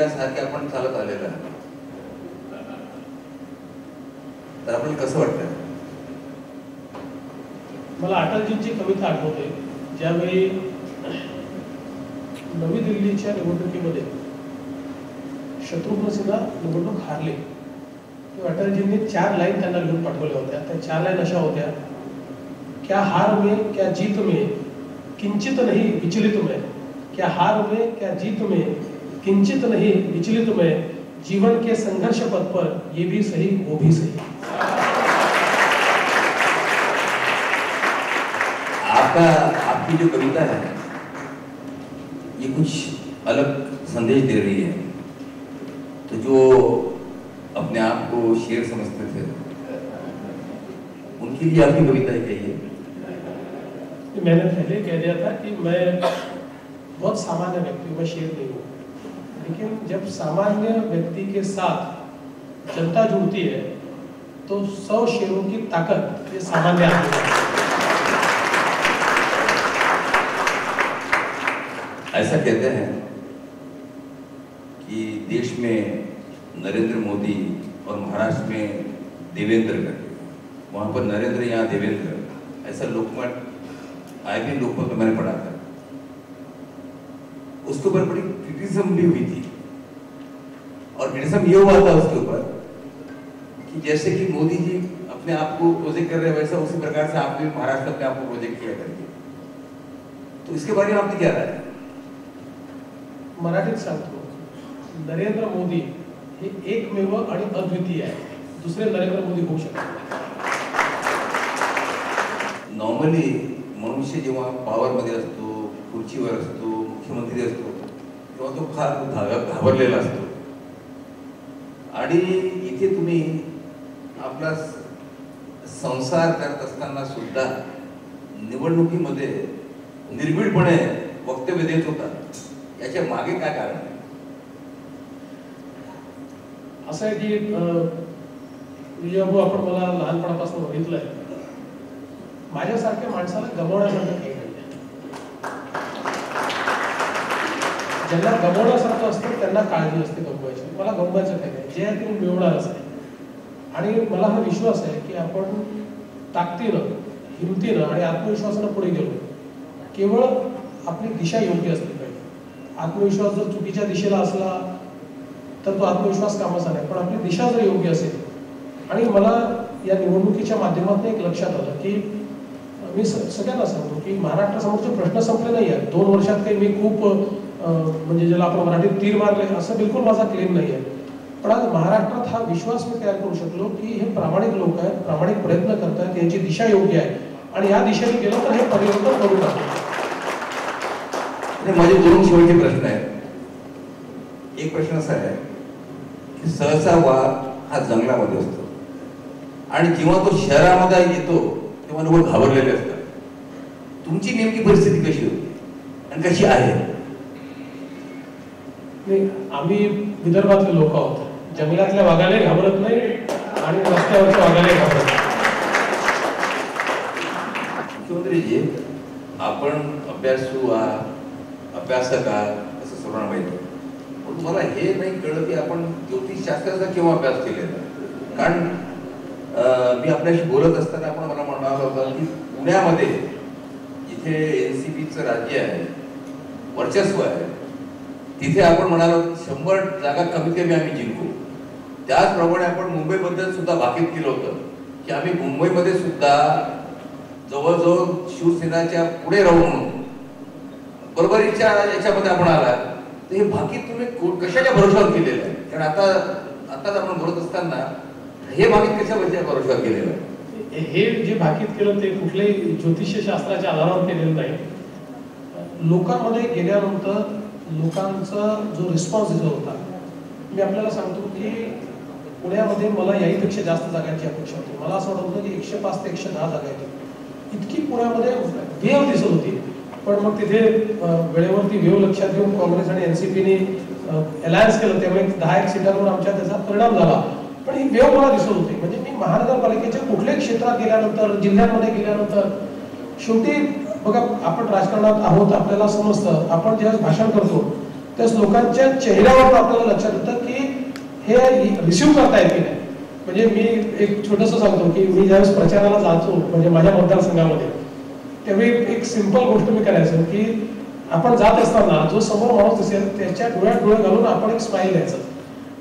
पिढ्यासारखे आपण चालत आलेलो आहे. तर आपल्याला कसं वाटतं? मला अटलजींची कविता आठवते, ज्यावेळी नवी दिल्लीच्या निवडणुकीमध्ये शत्रुघ्न सिन्हा निवडणूक हारले, तेव्हा अटलजींनी 4 लाईन त्यांना लिहून पाठवल्या होत्या. त्या 4 लाईन अशा होत्या, क्या हार में क्या जीत में किंचित नहीं विचलित में, क्या हार में क्या जीत में किंचित नहीं विचलित में, जीवन के संघर्ष पथ पर ये भी सही वो भी सही. आपकी जो कविता है ये कुछ अलग संदेश दे रही है. तो जो अपने आप को शेर समझते थे उनके लिए आपकी कविता है क्या? ये मैंने पहले कह दिया था कि मैं बहुत सामान्य व्यक्ति हूँ, मैं शेर नहीं हूँ. लेकिन जब सामान्य व्यक्ति के साथ जनता जुड़ती है तो 100 शेरों की ताकत ये सामान्य आदमी है. ऐसा कहते हैं कि देश में नरेंद्र मोदी और महाराष्ट्र में देवेंद्र करके, वहाँ पर नरेंद्र यहाँ देवेंद्र, ऐसा लोकमत आए भी लोकमत में मैंने पढ़ा था. उसके ऊपर बड़ी क्रिटिसिज्म भी हुई थी और क्रिटिसिज्म ये हुआ था उसके ऊपर कि जैसे कि मोदी जी अपने आप को प्रोजेक्ट कर रहे हैं वैसा उसी प्रकार से आपने महाराष्ट्र अपने आप को प्रोजेक्ट किया करके. तो इसके बारे में आपने क्या राय है? मराठीत सांगतो, नरेंद्र मोदी हे एकमेव आणि अद्वितीय आहे. दुसरे नरेंद्र मोदी होऊ शकतात. नॉर्मली मनुष्य जेव्हा पॉवर मध्ये असतो, खुर्चीवर असतो, मुख्यमंत्री असतो, तेव्हा तो फार घाबरलेला असतो. आणि इथे तुम्ही आपला संसार करत असताना सुद्धा निवडणुकीमध्ये निर्भीडपणे वक्तव्य देत होता. याच्या मागे काय कारण आहे? असं आहे की विजयभाऊ, आपण मला लहानपणापासून बघितलंय, माझ्यासारख्या माणसाला गमवण्यासारखं काही नाही. ज्यांना गमवण्यासारखं असतं त्यांना काळजी असते गमवायची. मला गमवायचं काही नाही, जे आहे ते मिळवणारच आहे. आणि मला हा विश्वास आहे की आपण ताकदीनं, हिमतीनं आणि आत्मविश्वासानं पुढे गेलो, केवळ आपली दिशा योग्य असली पाहिजे. आत्मविश्वास जर चुकीच्या दिशेला असला तर तो आत्मविश्वास कामाचा नाही, पण आपली दिशा जर योग्य असेल. आणि मला या निवडणुकीच्या माध्यमातून एक लक्षात आलं की मी सगळ्यांना सांगतो की महाराष्ट्रासमोरचे प्रश्न संपले नाही आहेत. 2 वर्षात काही मी खूप म्हणजे ज्याला आपण मराठीत तीर मारले असं बिलकुल माझा क्लेम नाही आहे. पण आज महाराष्ट्रात हा विश्वास मी तयार करू शकलो की हे प्रामाणिक लोक आहेत, प्रामाणिक प्रयत्न करतात, यांची दिशा योग्य आहे आणि या दिशेने गेलो तर हे परिवर्तन करू टाकू. माझे 2 शेवटचे प्रश्न आहेत. एक प्रश्न असा आहे की सहसा वाघ हा जंगलामध्ये असतो आणि जेव्हा तो शहरामध्ये येतो तेव्हा लोक घाबरलेले असतात. तुमची नेमकी परिस्थिती कशी होती आणि कशी आहे? आम्ही विदर्भातले लोक आहोत. जंगलातल्या वाघाला घाबरत नाही आणि रस्त्यावरच्या वाघाला घाबरत नाही. मुख्यमंत्रीजी, आपण अभ्यासू अभ्यासक असं सर्वांना माहिती आहे, पण मला हे नाही कळलं की आपण ज्योतिषशास्त्राचा केव्हा अभ्यास केलेला. कारण मी आपल्याशी बोलत असताना आपण मला म्हणाला होता की पुण्यामध्ये जिथे NCPचं राज्य आहे, वर्चस्व आहे, तिथे आपण म्हणालो 100 जागा कमीत कमी आम्ही जिंकू. त्याचप्रमाणे आपण मुंबईबद्दल सुद्धा भाकीत केलं होतं की आम्ही मुंबईमध्ये सुद्धा जवळजवळ शिवसेनाच्या पुढे राहू म्हणून बरोबरीच्या याच्यामध्ये आपण आला. तर हे भाकीत तुम्ही कशाच्या भरोशावर केलेलं आहे? कारण आताच आपण बोलत असताना हे भाकीत कशाच्या भरोशावर केलेलं आहे? हे जे भाकीत केलं ते कुठल्याही ज्योतिष्य शास्त्राच्या आधारावर केलेलं नाही. लोकांमध्ये गेल्यानंतर लोकांचा जो रिस्पॉन्स दिला होता, मी आपल्याला सांगतो की पुण्यामध्ये मला याहीपेक्षा जास्त जागांची अपेक्षा होती. मला असं वाटत होतं की 105 ते 110 जागा येतील. इतकी पुण्यामध्ये वेव दिसत होती. पण मग तिथे वेळेवरती वेव लक्षात घेऊन काँग्रेस आणि NCPने अलायन्स केलं, त्यामुळे 10 सीटांवर आमच्या त्याचा परिणाम झाला. पण ही वेव मला दिसत होती. म्हणजे मी महानगरपालिकेच्या कुठल्याही क्षेत्रात गेल्यानंतर, जिल्ह्यांमध्ये गेल्यानंतर, शेवटी बघा आपण राजकारणात आहोत, आपल्याला समजतं. आपण ज्यावेळेस भाषण करतो त्याच लोकांच्या चेहऱ्यावर आपल्याला लक्षात येतं की हे रिसिव्ह करता येत की नाही. म्हणजे मी एक छोटंसं सांगतो की मी ज्यावेळेस प्रचाराला जातो म्हणजे माझ्या मतदारसंघामध्ये, त्यावेळी एक सिंपल गोष्ट मी करायचं की आपण जात असताना जो समोर माणूस दिसेल त्याच्या डोळ्यात डोळे घालून आपण एक स्माईल द्यायचं.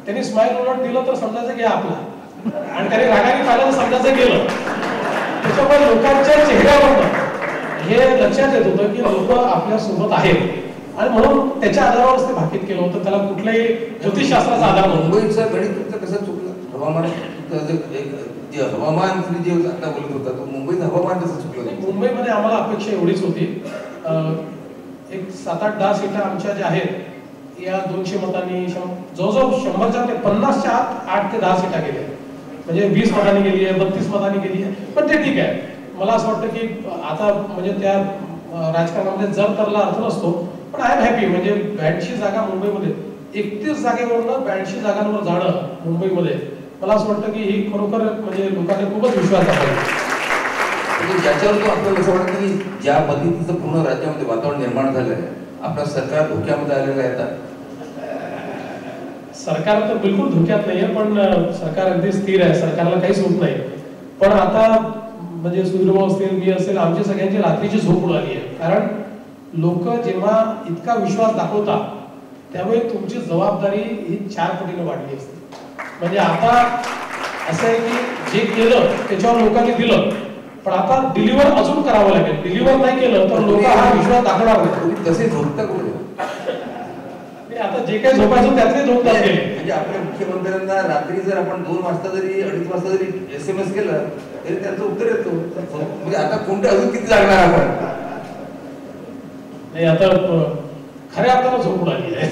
त्यांनी स्माईल उलट दिलं तर समजायचं की आपला, आणि त्याने रागाने पाहिलं तर समजायचं गेलं. त्याच्यामुळे लोकांच्या चेहऱ्यावर हे लक्षात येत होतं की लोक आपल्या सोबत आहेत, आणि म्हणून त्याच्या आधारावरच ते भाकीत केलं होतं. त्याला कुठल्याही ज्योतिषशास्त्राचा आधार नव्हता. मुंबईचा गणित तुमचं कसं चुकलं? हवामान जे हवामान तुम्ही जे आता बोलत होता तो मुंबईचं हवामान कसं चुकलं? मुंबईमध्ये आम्हाला अपेक्षा एवढीच होती, एक 7-8-10 सीटा आमच्या ज्या आहेत या 200 मतांनी जवळजवळ 100च्या 50च्या आत 8 ते 10 सीटा गेल्या. म्हणजे 20 मतांनी गेली आहे, 32 मतांनी गेली आहे, पण ते ठीक आहे. मला असं वाटतं की आता म्हणजे त्या राजकारणामध्ये जर तरला अर्थ नसतो, पण आय एम हॅपी. म्हणजे 82 जागा मुंबईमध्ये, 31 जागेवरनं 82 जागांवर जाणं मुंबईमध्ये, मला असं वाटतं की ही खरोखर म्हणजे लोकांनी खूपच विश्वास दाखवला. म्हणजे ज्याच्यावर तो आपल्याला असं वाटतं की ज्या पद्धतीचं पूर्ण राज्यामध्ये वातावरण निर्माण झालं आहे, आपलं सरकार धोक्यामध्ये आलेलं आहे. आता सरकार तर बिलकुल धोक्यात नाहीये, पण सरकार अगदी स्थिर आहे, सरकारला काहीच होत नाही. पण आता म्हणजे सूर्यभाऊ असतील, मी असेल, आमची सगळ्यांची रात्रीची झोप उडाली आहे. कारण लोक जेव्हा इतका विश्वास दाखवतात त्यावेळी तुमची जबाबदारी ही 4 पटीने वाढली असते. म्हणजे आता असं आहे की जे केलं त्याच्यावर लोकांनी दिलं, पण आता डिलिव्हर अजून करावं लागेल. डिलिव्हर नाही केलं तर लोक हा विश्वास दाखवणार नाही. तुम्ही तसे झोपता कुठे? आता जे काही झोपायचं त्यातले 2 तास गेले. म्हणजे आपल्या मुख्यमंत्र्यांना रात्री जर आपण 2 वाजता जरी 2:30 वाजता जरी SMS केलं तरी त्यांचं उत्तर येतो. म्हणजे आता कोणतं अजून किती जागणार आपण? नाही, आता खऱ्या अर्थानं झोप उडाली आहे.